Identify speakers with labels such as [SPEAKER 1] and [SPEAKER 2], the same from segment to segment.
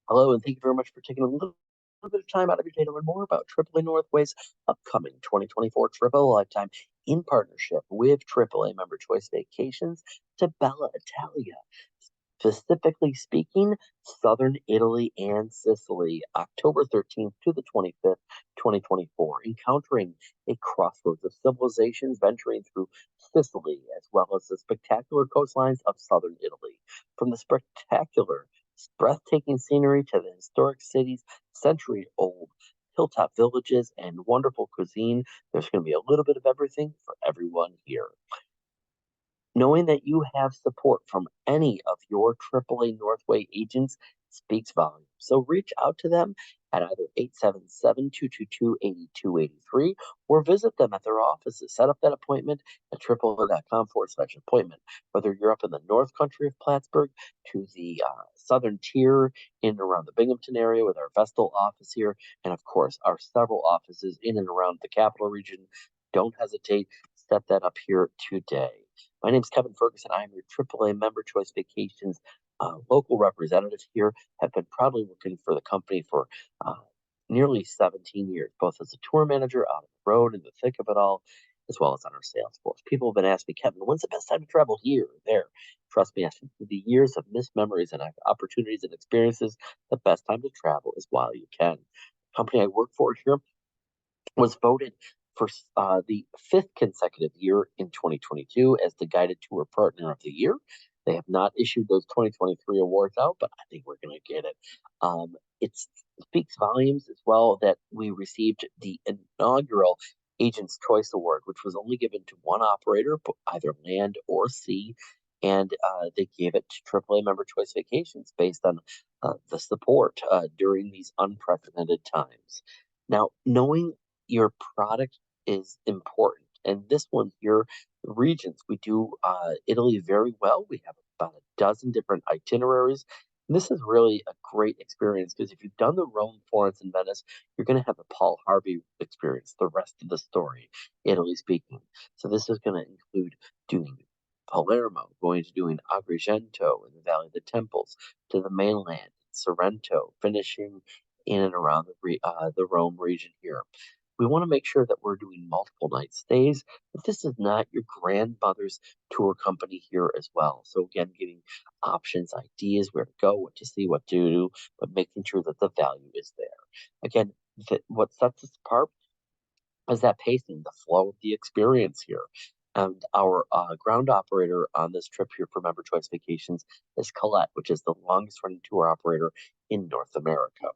[SPEAKER 1] Hello, and thank you very much for taking a little bit of time out of your day to learn more about AAA Northway's upcoming 2024 trip of a lifetime in partnership with AAA Member Choice Vacations to Bella Italia. Specifically speaking, Southern Italy and Sicily, October 13th to the 25th, 2024, encountering a crossroads of civilizations venturing through Sicily as well as the spectacular coastlines of Southern Italy. From the spectacular breathtaking scenery to the historic cities, century-old hilltop villages, and wonderful cuisine. There's going to be a little bit of everything for everyone here. Knowing that you have support from any of your AAA Northway agents speaks volumes. So reach out to them at either 877-222-8283 or visit them at their offices. Set up that appointment at AAA.com/appointment. Whether you're up in the North Country of Plattsburgh to the southern tier in and around the Binghamton area with our Vestal office here, and of course, our several offices in and around the capital region, don't hesitate. Set that up here today. My name is Kevin Ferguson. I am your AAA Member Choice Vacations local representative here. Have been proudly working for the company for uh, nearly 17 years, both as a tour manager out on the road in the thick of it all, as well as on our sales force. People have been asking me, Kevin, when's the best time to travel here or there? Trust me, after the years of missed memories and opportunities and experiences, the best time to travel is while you can. The company I work for here was voted for the fifth consecutive year in 2022 as the Guided Tour Partner of the Year. They have not issued those 2023 awards out, but I think we're going to get it. It speaks volumes as well that we received the inaugural Agent's Choice Award, which was only given to one operator, either land or sea, and they gave it to AAA Member Choice Vacations based on the support during these unprecedented times. Now, knowing your product is important. And this one here, regions, we do Italy very well. We have about a dozen different itineraries. And this is really a great experience because if you've done the Rome, Florence, and Venice, you're going to have a Paul Harvey experience, the rest of the story, Italy speaking. So this is going to include doing Palermo, going to doing Agrigento in the Valley of the Temples, to the mainland, Sorrento, finishing in and around the Rome region here. We want to make sure that we're doing multiple night stays, but this is not your grandmother's tour company here as well. So again, giving options, ideas, where to go, what to see, what to do, but making sure that the value is there. Again, what sets us apart is that pacing, the flow of the experience here. And our ground operator on this trip here for Member Choice Vacations is Colette, which is the longest running tour operator in North America.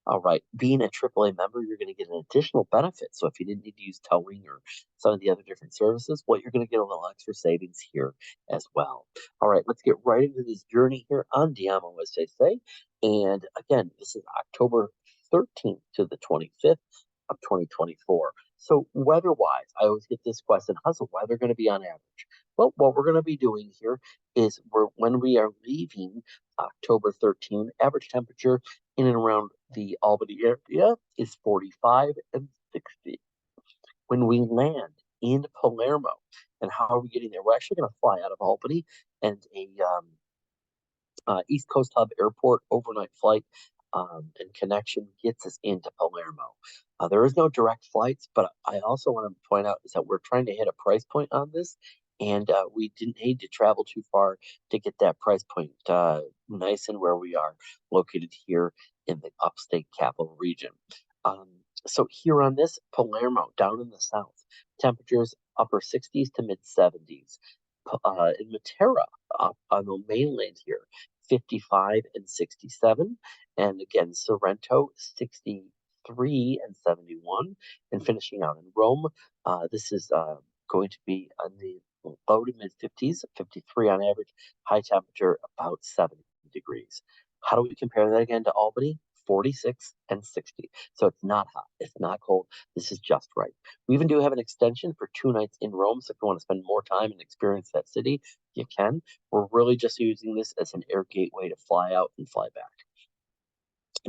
[SPEAKER 1] All right, being a AAA member, you're going to get an additional benefit. So if you didn't need to use towing or some of the other different services, well, you're going to get a little extra savings here as well. All right, let's get right into this journey here on Diamo, as they say. And again, this is October 13th to the 25th of 2024. So weather-wise, I always get this question, how's the weather going to be on average? Well, what we're going to be doing here is when we are leaving October 13th, average temperature in and around the Albany area is 45 and 60. When we land in Palermo, and how are we getting there? We're actually going to fly out of Albany and a East Coast Hub Airport overnight flight and connection gets us into Palermo. There is no direct flights, but I also want to point out is that we're trying to hit a price point on this, and we didn't need to travel too far to get that price point nice and where we are located here in the upstate capital region. Um, so here on this, Palermo, down in the south, temperatures upper 60s to mid 70s. In Matera, up on the mainland here, 55 and 67. And again, Sorrento, 63 and 71. And finishing out in Rome, this is going to be on the low to mid 50s, 53 on average, high temperature about 70 degrees. How do we compare that again to Albany? 46 and 60. So it's not hot, it's not cold. This is just right. We even do have an extension for 2 nights in Rome. So if you want to spend more time and experience that city, you can. We're really just using this as an air gateway to fly out and fly back.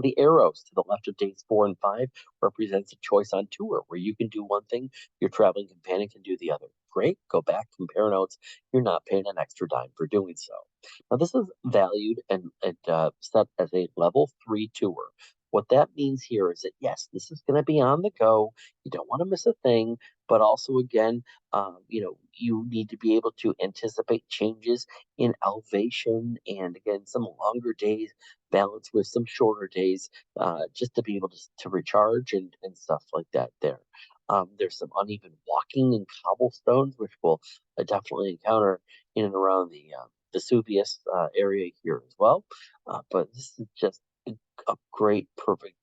[SPEAKER 1] The arrows to the left of days 4 and 5 represents a choice on tour where you can do one thing, your traveling companion can do the other. Great, go back, compare notes. You're not paying an extra dime for doing so. Now, this is valued and set as a level 3 tour. What that means here is that yes, this is going to be on the go. You don't want to miss a thing, but also again, you need to be able to anticipate changes in elevation and again some longer days balanced with some shorter days, just to be able to recharge and stuff like that there. There's some uneven walking and cobblestones, which we'll definitely encounter in and around the Vesuvius area here as well. But this is just a great, perfect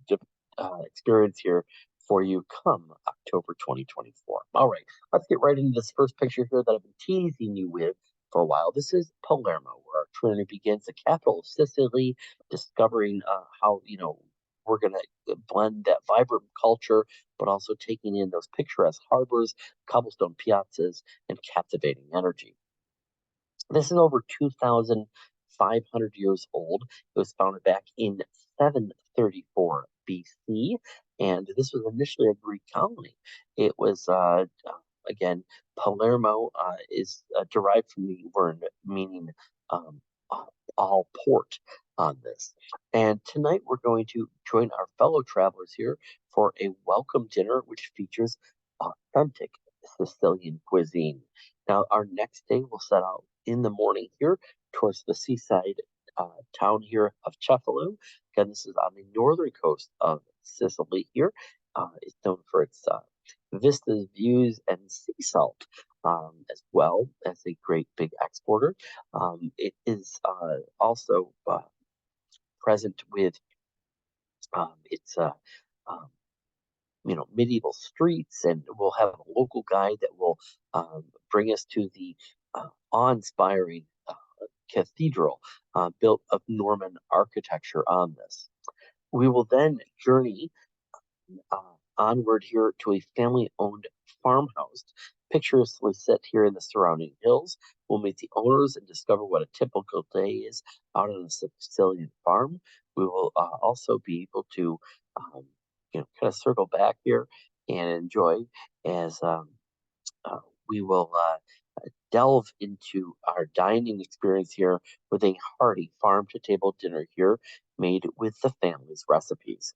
[SPEAKER 1] experience here for you come October 2024. All right, let's get right into this first picture here that I've been teasing you with for a while. This is Palermo, where our journey begins, the capital of Sicily, discovering how, we're going to blend that vibrant culture, but also taking in those picturesque harbors, cobblestone piazzas, and captivating energy. This is over 2,500 years old. It was founded back in 734 BC, and this was initially a Greek colony. It was, again, Palermo is derived from the word meaning um, uh, all port on this. And tonight we're going to join our fellow travelers here for a welcome dinner, which features authentic Sicilian cuisine. Now, our next day will set out in the morning here towards the seaside town here of Cefalo. Again, this is on the northern coast of Sicily here. It's known for its vistas, views, and sea salt, as well as a great big exporter. It is also present with its um, medieval streets, and we'll have a local guide that will bring us to the awe-inspiring cathedral built of Norman architecture on this. We will then journey onward here to a family-owned farmhouse, picturesquely set here in the surrounding hills. We'll meet the owners and discover what a typical day is out on a Sicilian farm. We will also be able to, kind of circle back here and enjoy as uh, we will delve into our dining experience here with a hearty farm to table dinner here made with the family's recipes.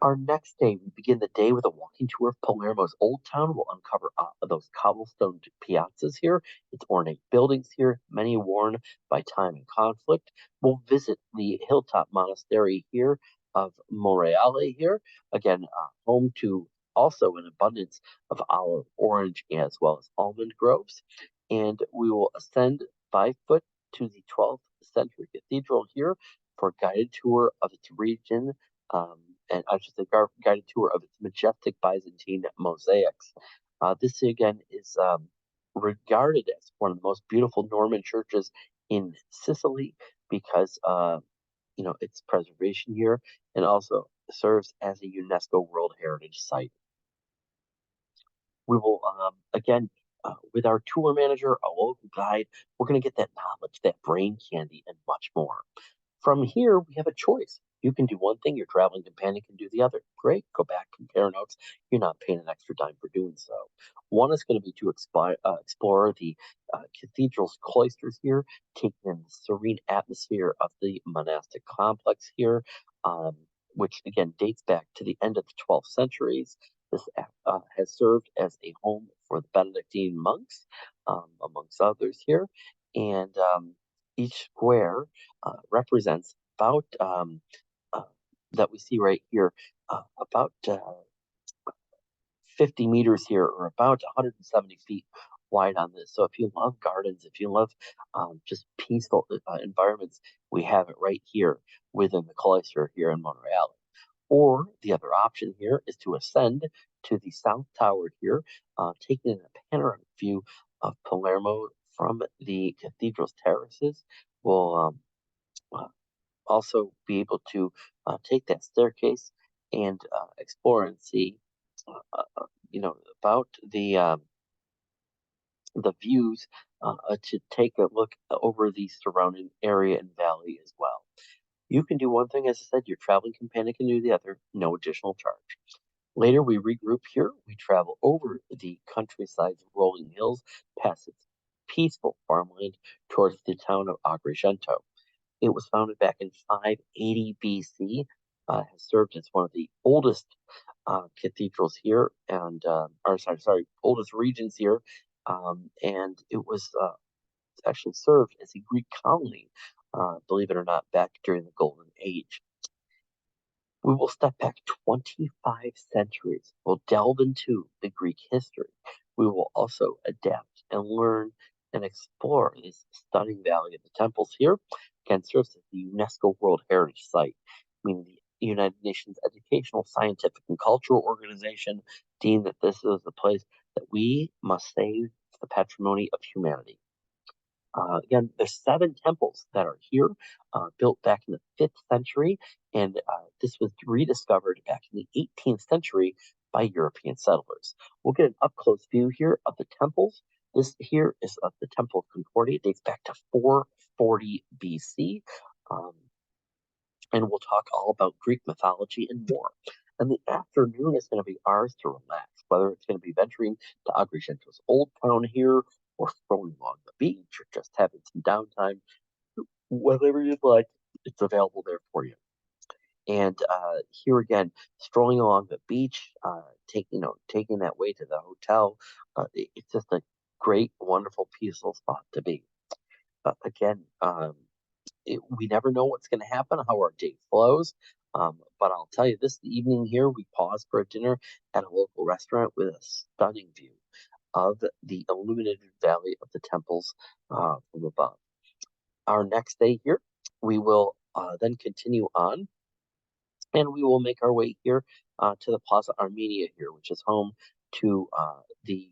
[SPEAKER 1] Our next day, we begin the day with a walking tour of Palermo's Old Town. We'll uncover those cobblestone piazzas here, its ornate buildings here, many worn by time and conflict. We'll visit the hilltop monastery here of Monreale here, again, home to also an abundance of olive, orange, as well as almond groves. And we will ascend by foot to the 12th century cathedral here for a guided tour of its region, um, and I should say guided tour of its majestic Byzantine mosaics. This again is regarded as one of the most beautiful Norman churches in Sicily because its preservation here and also serves as a UNESCO World Heritage Site. We will again with our tour manager, a local guide, we're going to get that knowledge, that brain candy, and much more. From here, we have a choice. You can do one thing, your traveling companion can do the other. Great, go back, compare notes. You're not paying an extra dime for doing so. One is going to be to explore the cathedral's cloisters here, taking in the serene atmosphere of the monastic complex here, which again dates back to the end of the 12th centuries. This has served as a home for the Benedictine monks, amongst others here. And each square represents about that we see right here, about 50 meters here, or about 170 feet wide on this. So if you love gardens, if you love just peaceful environments, we have it right here within the cloister here in Monreale. Or the other option here is to ascend to the south tower here, taking a panoramic view of Palermo from the cathedral's terraces. We'll uh, also be able to take that staircase and explore and see, about the views, to take a look over the surrounding area and valley as well. You can do one thing, as I said, your traveling companion can do the other, no additional charge. Later, we regroup here. We travel over the countryside's rolling hills, past its peaceful farmland, towards the town of Agrigento. It was founded back in 580 BC, has served as one of the oldest cathedrals here, and or sorry, oldest regions here, and it was actually served as a Greek colony, believe it or not, back during the Golden Age. We will step back 25 centuries. We'll delve into the Greek history. We will also adapt and learn and explore this stunning valley of the temples here. Again, serves as the UNESCO World Heritage Site, meaning the United Nations Educational, Scientific, and Cultural Organization deemed that this is a place that we must save the patrimony of humanity. Again, there's 7 temples that are here, built back in the 5th century, and this was rediscovered back in the 18th century by European settlers. We'll get an up-close view here of the temples. This here is the Temple of Concordia. It dates back to 440 BC. Um, and we'll talk all about Greek mythology and more. And the afternoon is going to be ours to relax, whether it's going to be venturing to Agrigento's Old Town here, or strolling along the beach, or just having some downtime. Whatever you'd like, it's available there for you. And here again, strolling along the beach, taking that way to the hotel, it's just a great, wonderful, peaceful spot to be. Again, we never know what's going to happen, how our day flows. But I'll tell you, this evening here, we paused for a dinner at a local restaurant with a stunning view of the illuminated valley of the temples from above. Our next day here, we will then continue on, and we will make our way here to the Plaza Armenia here, which is home to the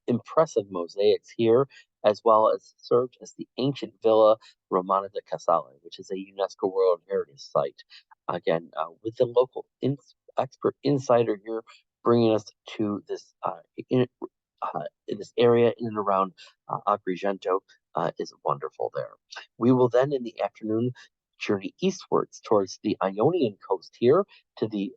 [SPEAKER 1] impressive mosaics here, as well as served as the ancient Villa Romana de Casale, which is a UNESCO World Heritage Site. Again, with the local expert insider here bringing us to this in this area in and around Agrigento is wonderful there. We will then, in the afternoon, journey eastwards towards the Ionian coast here to the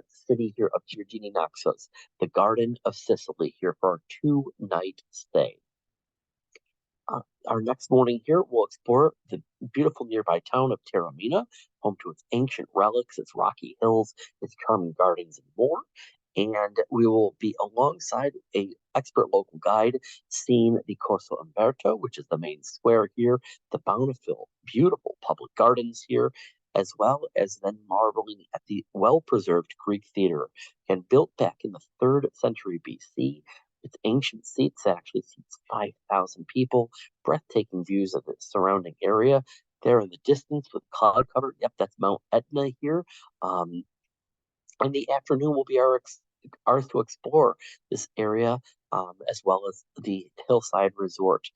[SPEAKER 1] city here of Giardini Naxos, the Garden of Sicily, here for our 2-night stay. Our next morning here, we'll explore the beautiful nearby town of Taormina, home to its ancient relics, its rocky hills, its charming gardens, and more. And we will be alongside a expert local guide, seeing the Corso Umberto, which is the main square here, the bountiful, beautiful public gardens here, as well as then marveling at the well-preserved Greek theater, and built back in the 3rd century BC. Its ancient seats actually seats 5,000 people, breathtaking views of the surrounding area. There in the distance with cloud cover, yep, that's Mount Etna here. In the afternoon will be ours to explore this area, as well as the hillside resort.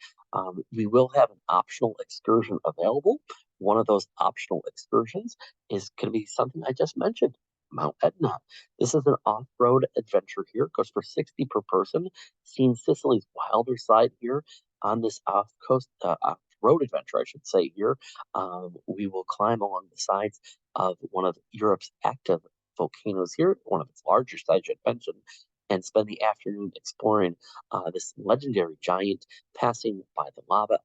[SPEAKER 1] We will have an optional excursion available. One of those optional excursions is going to be something I just mentioned, Mount Etna. This is an off-road adventure here. It goes for 60 per person, seeing Sicily's wilder side here on this off-road adventure, I should say here. We will climb along the sides of one of Europe's active volcanoes here, one of its largest, I should mention, and spend the afternoon exploring this legendary giant, passing by the lava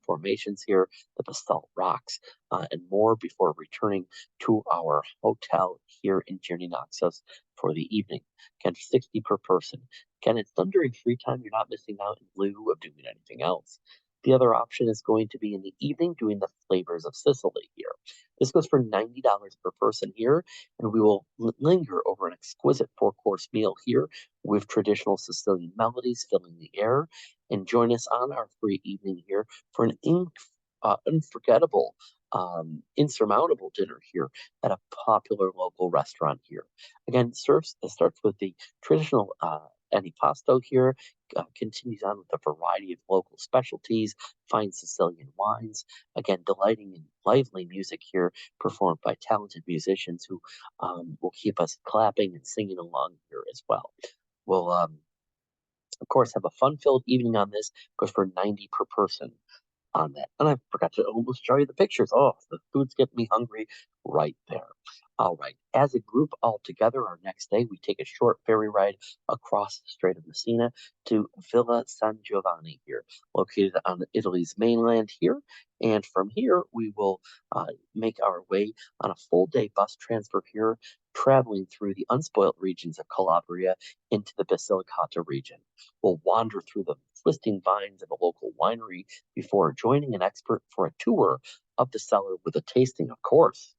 [SPEAKER 1] formations here, the basalt rocks, and more before returning to our hotel here in Naxos for the evening. Again, 60 per person. Again, it's done during free time. You're not missing out in lieu of doing anything else. The other option is going to be in the evening doing the flavors of Sicily here. This goes for $90 per person here, and we will linger over an exquisite 4-course meal here with traditional Sicilian melodies filling the air, and join us on our free evening here for an unforgettable, insurmountable dinner here at a popular local restaurant here. Again, it starts with the traditional antipasto here, continues on with a variety of local specialties, fine Sicilian wines, again, delighting in lively music here, performed by talented musicians who will keep us clapping and singing along here as well. We'll, of course, have a fun-filled evening on this, goes for 90 per person. on that. And I forgot to almost show you the pictures. Oh, the food's getting me hungry right there. All right. As a group all together, our next day, we take a short ferry ride across the Strait of Messina to Villa San Giovanni here, located on Italy's mainland here. And from here, we will make our way on a full day bus transfer here, traveling through the unspoilt regions of Calabria into the Basilicata region. We'll wander through the twisting vines of a local winery before joining an expert for a tour of the cellar with a tasting, of course.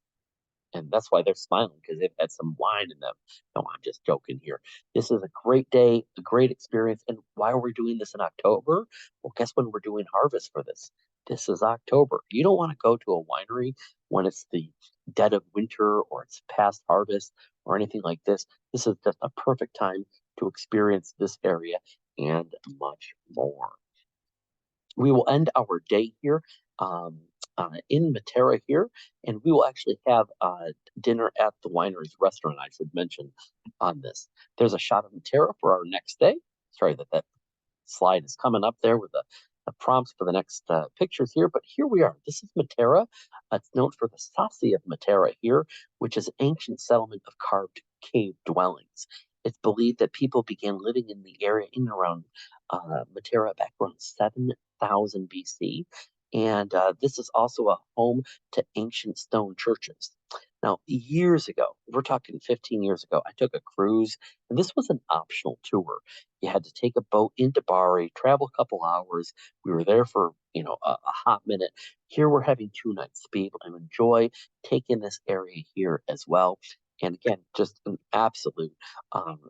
[SPEAKER 1] And that's why they're smiling because they've had some wine in them. No, I'm just joking here. This is a great day, a great experience. And why are we doing this in October? Well, guess when we're doing harvest for this? This is October. You don't want to go to a winery when it's the dead of winter or it's past harvest or anything like this. This is just a perfect time to experience this area and much more. We will end our day here um, in Matera here, and we will actually have dinner at the winery's restaurant, I should mention on this. There's a shot of Matera for our next day. Sorry that slide is coming up there with the prompts for the next pictures here, but here we are. This is Matera. It's known for the Sassi of Matera here, which is an ancient settlement of carved cave dwellings. It's believed that people began living in the area in and around Matera back around 7,000 BC. And this is also a home to ancient stone churches. Now, years ago, we're talking 15 years ago, I took a cruise, and this was an optional tour. You had to take a boat into Bari, travel a couple hours. We were there for, a hot minute. Here we're having 2 nights to be able to enjoy taking this area here as well. And again, just an absolute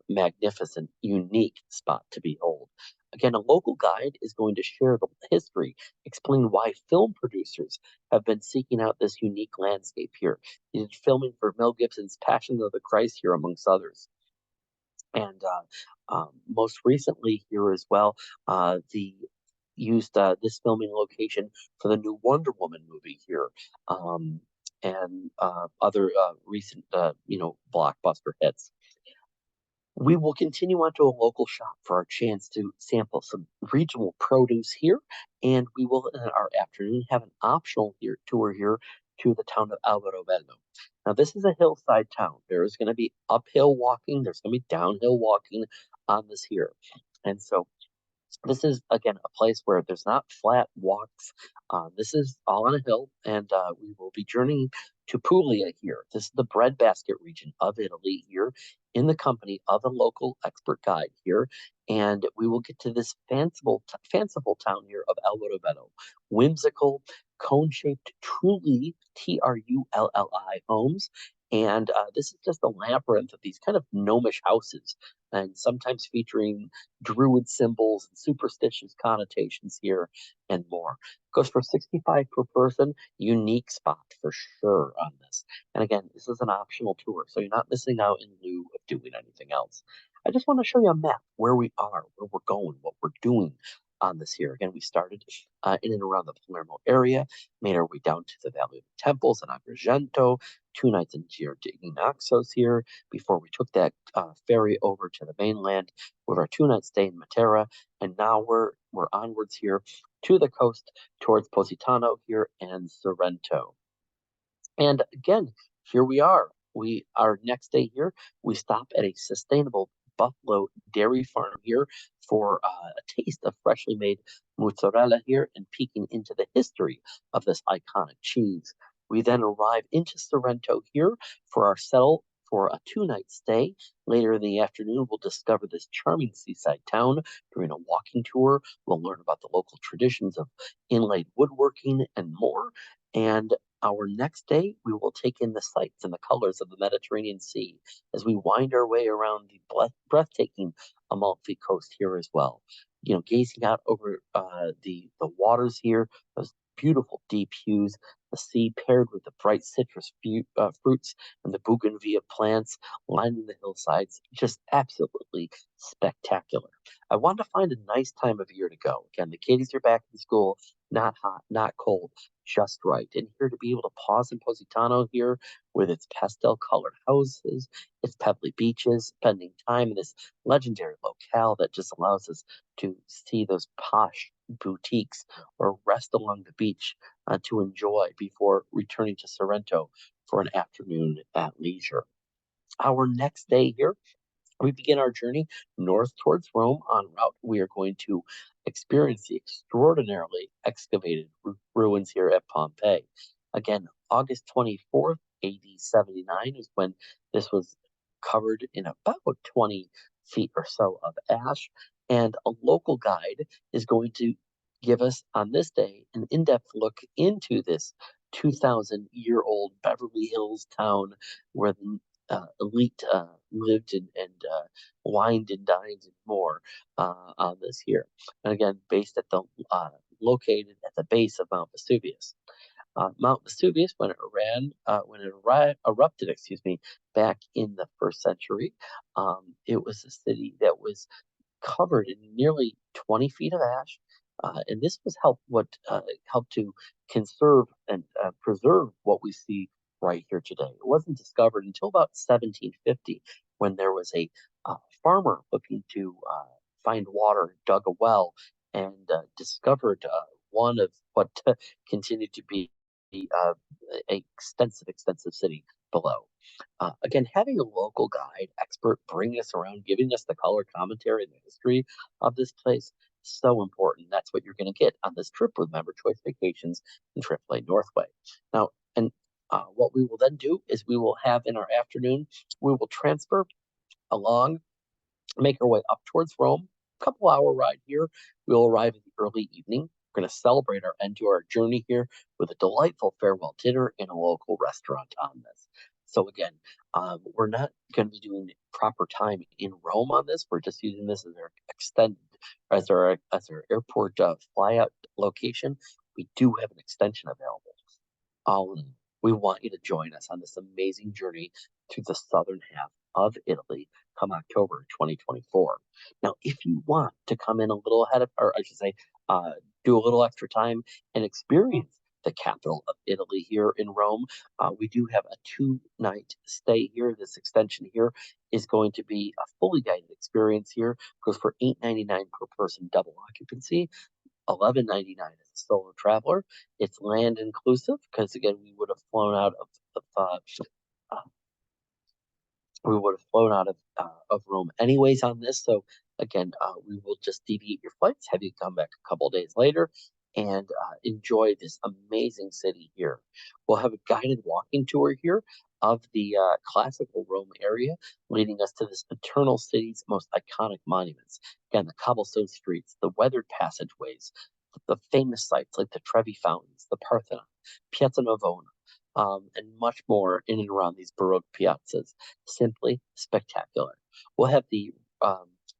[SPEAKER 1] magnificent, unique spot to behold. Again, a local guide is going to share the history, explain why film producers have been seeking out this unique landscape here. He did filming for Mel Gibson's Passion of the Christ here, amongst others. And most recently here as well, the used this filming location for the new Wonder Woman movie here, and other recent, blockbuster hits. We will continue on to a local shop for our chance to sample some regional produce here, and we will, in our afternoon, have an optional tour here to the town of Alvarovelo. Now, this is a hillside town. There is going to be uphill walking, there's going to be downhill walking on this here. And so this is again a place where there's not flat walks. This is all on a hill, and we will be journeying to Puglia here. This is the breadbasket region of Italy here, in the company of a local expert guide here, and we will get to this fanciful town here of Alvarovetto, whimsical, cone-shaped, truly Trulli homes. And this is just a labyrinth of these kind of gnomish houses, and sometimes featuring druid symbols and superstitious connotations here and more. Goes for 65 per person, unique spot for sure on this. And again, this is an optional tour, so you're not missing out in lieu of doing anything else. I just want to show you a map where we are, where we're going, what we're doing on this here. Again, we started in and around the Palermo area, made our way down to the Valley of the Temples and Agrigento, 2 nights in Giro de Naxos here before we took that ferry over to the mainland with our 2 night stay in Matera, and now we're onwards here to the coast towards Positano here and Sorrento. And again, here we are. Our next day here, we stop at a sustainable buffalo dairy farm here for a taste of freshly made mozzarella here and peeking into the history of this iconic cheese. We then arrive into Sorrento here for our settle for a 2 night stay. Later in the afternoon, we'll discover this charming seaside town during a walking tour. We'll learn about the local traditions of inlaid woodworking and more. And our next day, we will take in the sights and the colors of the Mediterranean Sea as we wind our way around the breathtaking Amalfi Coast here as well. Gazing out over the waters here, those beautiful deep hues, the sea paired with the bright citrus fruits and the bougainvillea plants lining the hillsides, just absolutely spectacular. I want to find a nice time of year to go. Again, the kiddies are back in school, not hot, not cold, just right. And here to be able to pause in Positano here with its pastel colored houses, its pebbly beaches, spending time in this legendary locale that just allows us to see those posh boutiques or rest along the beach to enjoy before returning to Sorrento for an afternoon at leisure. Our next day here, we begin our journey north towards Rome. En route, we are going to experience the extraordinarily excavated ruins here at Pompeii. Again, August 24th, AD 79 is when this was covered in about 20 feet or so of ash. And a local guide is going to give us on this day an in depth look into this 2,000-year-old Beverly Hills town where the elite lived and wined and dined and more on this here. And again, based at the located at the base of Mount Vesuvius. Mount Vesuvius, when it erupted, excuse me, back in the first century, it was a city that was covered in nearly 20 feet of ash. And this was helped to conserve and preserve what we see right here today. It wasn't discovered until about 1750 when there was a farmer looking to find water, dug a well, and discovered one of what continued to be a extensive city below. Again, having a local guide expert bring us around, giving us the color commentary and the history of this place, so important. That's what you're going to get on this trip with Member Choice Vacations and AAA Northway. Now, and what we will then do is we will have in our afternoon, we will transfer along, make our way up towards Rome. A couple hour ride here. We'll arrive in the early evening. We're going to celebrate our end to our journey here with a delightful farewell dinner in a local restaurant on this. So again, we're not going to be doing proper time in Rome on this. We're just using this as our extended, as our airport flyout location. We do have an extension available. We want you to join us on this amazing journey through the southern half of Italy come October 2024. Now, if you want to come in a little ahead of, or I should say, do a little extra time and experience the capital of Italy here in Rome, we do have a 2-night stay here. This extension here is going to be a fully guided experience here. Goes for $8.99 per person, double occupancy. $11.99 as a solo traveler. It's land inclusive because again we would have flown out uh, of Rome anyways on this. So again, we will just deviate your flights, have you come back a couple days later, and enjoy this amazing city here. We'll have a guided walking tour here of the classical Rome area, leading us to this eternal city's most iconic monuments. Again, the cobblestone streets, the weathered passageways, the famous sites like the Trevi Fountains, the Parthenon, Piazza Navona, and much more in and around these Baroque piazzas. Simply spectacular. We'll have the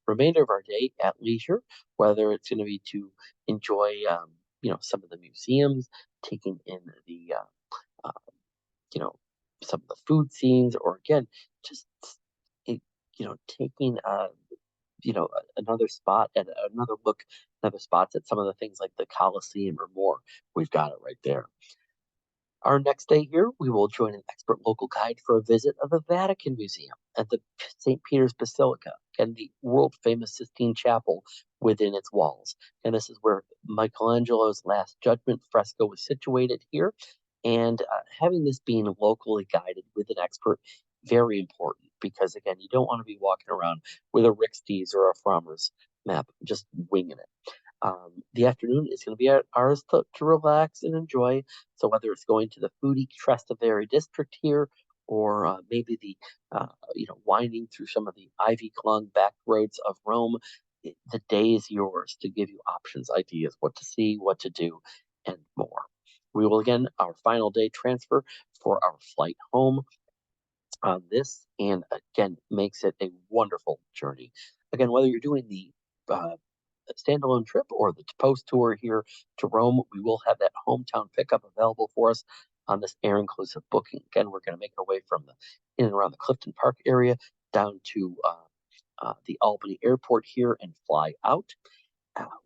[SPEAKER 1] remainder of our day at leisure, whether it's going to be to enjoy, some of the museums, taking in the, uh, you know, some of the food scenes, or again, just, taking, another spot and another spots at some of the things like the Colosseum or more. We've got it right there. Our next day here, we will join an expert local guide for a visit of the Vatican Museum and the St. Peter's Basilica and the world famous Sistine Chapel within its walls. And this is where Michelangelo's Last Judgment fresco was situated here. And having this being locally guided with an expert, very important because, again, you don't want to be walking around with a Rixties or a Frommer's map, just winging it. The afternoon is going to be ours to relax and enjoy. So whether it's going to the foodie Trastevere district here, or maybe winding through some of the ivy-clung back roads of Rome, the day is yours to give you options, ideas, what to see, what to do, and more. We will again, our final day transfer for our flight home on this, and again, makes it a wonderful journey. Again, whether you're doing the standalone trip or the post tour here to Rome, we will have that hometown pickup available for us on this air inclusive booking. Again, we're going to make our way from the in and around the Clifton Park area down to the Albany Airport here and fly out.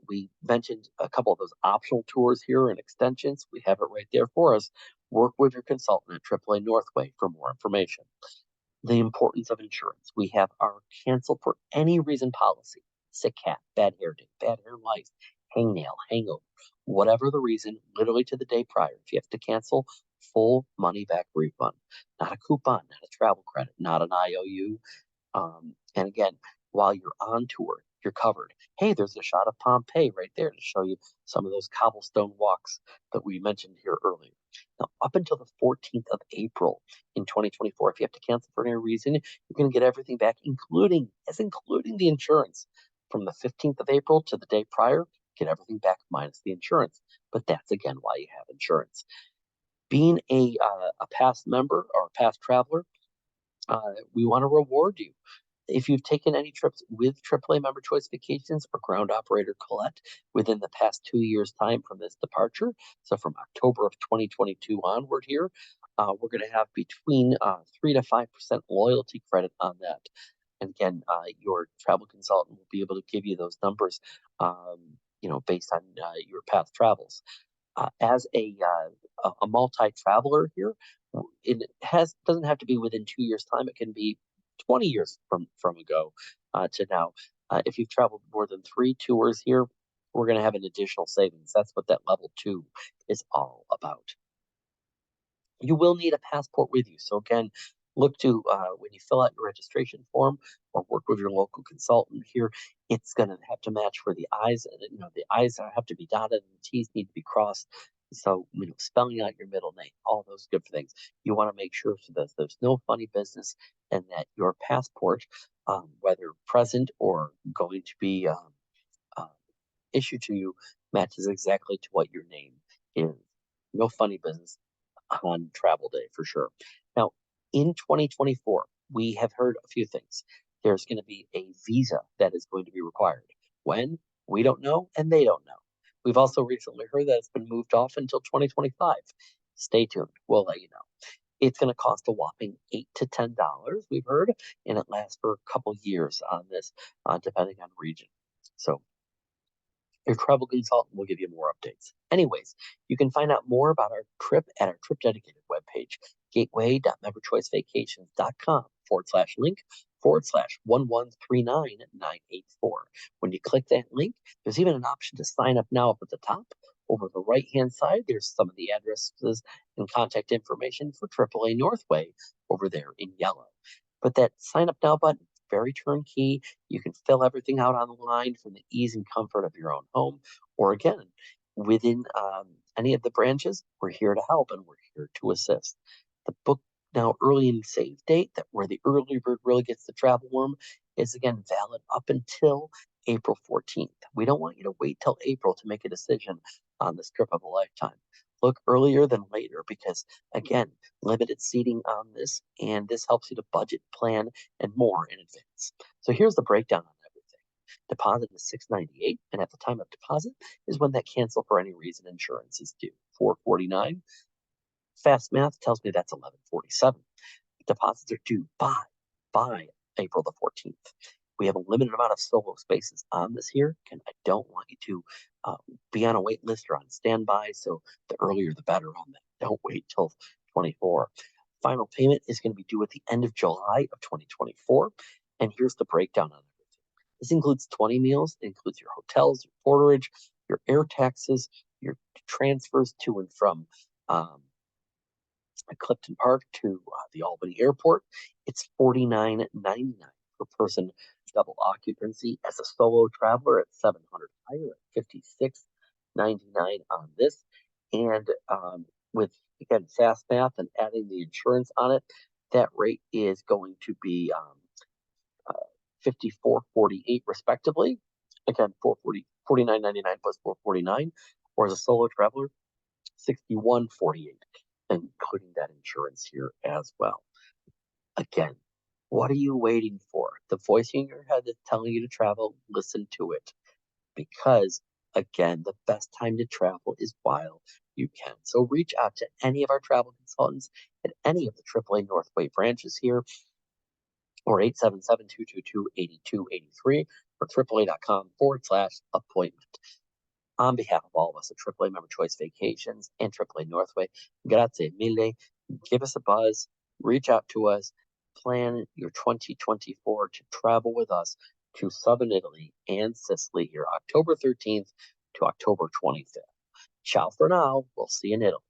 [SPEAKER 1] We mentioned a couple of those optional tours here and extensions. We have it right there for us. Work with your consultant at AAA Northway for more information. The importance of insurance. We have our cancel for any reason policy. Sick cat, bad hair day, bad hair life, hangnail, hangover, whatever the reason, literally to the day prior. If you have to cancel, full money back refund, not a coupon, not a travel credit, not an IOU. And again, while you're on tour, you're covered. Hey, there's a shot of Pompeii right there to show you some of those cobblestone walks that we mentioned here earlier. Now, up until the 14th of April in 2024, if you have to cancel for any reason, you're going to get everything back, including the insurance. From the 15th of April to the day prior, get everything back minus the insurance. But that's again why you have insurance. Being a past member or a past traveler, we want to reward you. If you've taken any trips with AAA Member Choice Vacations or ground operator Colette within the past 2 years' time from this departure, so from October of 2022 onward here, we're going to have between 3 to 5% loyalty credit on that. And again, your travel consultant will be able to give you those numbers, based on your past travels. As a multi-traveler here, it doesn't have to be within 2 years' time. It can be 20 years from ago to now. If you've traveled more than 3 tours here, we're going to have an additional savings. That's what that level 2 is all about. You will need a passport with you. So again, look to when you fill out your registration form or work with your local consultant here, it's going to have to match for the I's. And the I's have to be dotted and the T's need to be crossed. So, spelling out your middle name, all those good things. You want to make sure so that there's no funny business and that your passport, whether present or going to be uh, issued to you, matches exactly to what your name is. No funny business on travel day for sure. Now, in 2024, we have heard a few things. There's going to be a visa that is going to be required. When? We don't know, and they don't know. We've also recently heard that it's been moved off until 2025. Stay tuned. We'll let you know. It's going to cost a whopping $8 to $10, we've heard, and it lasts for a couple years on this, depending on region. So your travel consultant will give you more updates. Anyways, you can find out more about our trip at our trip dedicated webpage, gateway.memberchoicevacations.com/link/1139984. When you click that link, there's even an option to sign up now up at the top. Over the right hand side, there's some of the addresses and contact information for AAA Northway over there in yellow. But that sign up now button, very turnkey. You can fill everything out online from the ease and comfort of your own home. Or again, within any of the branches, we're here to help and we're here to assist. The book now early and save date, that where the early bird really gets the travel worm, is again valid up until April 14th. We don't want you to wait till April to make a decision on this trip of a lifetime. Look earlier than later because, again, limited seating on this, and this helps you to budget, plan, and more in advance. So here's the breakdown on everything. Deposit is $698, and at the time of deposit is when that cancel for any reason insurance is due. $449. Fast math tells me that's $1147. Deposits are due by April the 14th. We have a limited amount of solo spaces on this here, and I don't want you to be on a wait list or on standby. So the earlier the better on that. Don't wait till 24. Final payment is going to be due at the end of July of 2024. And here's the breakdown on everything. This includes 20 meals. It includes your hotels, your porterage, your air taxes, your transfers to and from Clifton Park to the Albany Airport. It's $49.99 per person, double occupancy. As a solo traveler, at $700 higher at $56.99 on this. And with, again, fast math and adding the insurance on it, that rate is going to be $54.48 respectively. Again, $49.99 plus $449. Or as a solo traveler, $61.48, including that insurance here as well. Again, what are you waiting for? The voice in your head that's telling you to travel, listen to it. Because, again, the best time to travel is while you can. So reach out to any of our travel consultants at any of the AAA Northway branches here, or 877-222-8283 or AAA.com/appointment. On behalf of all of us at AAA Member Choice Vacations and AAA Northway, grazie mille. Give us a buzz, reach out to us, plan your 2024 to travel with us to Southern Italy and Sicily here, October 13th to October 25th. Ciao for now. We'll see you in Italy.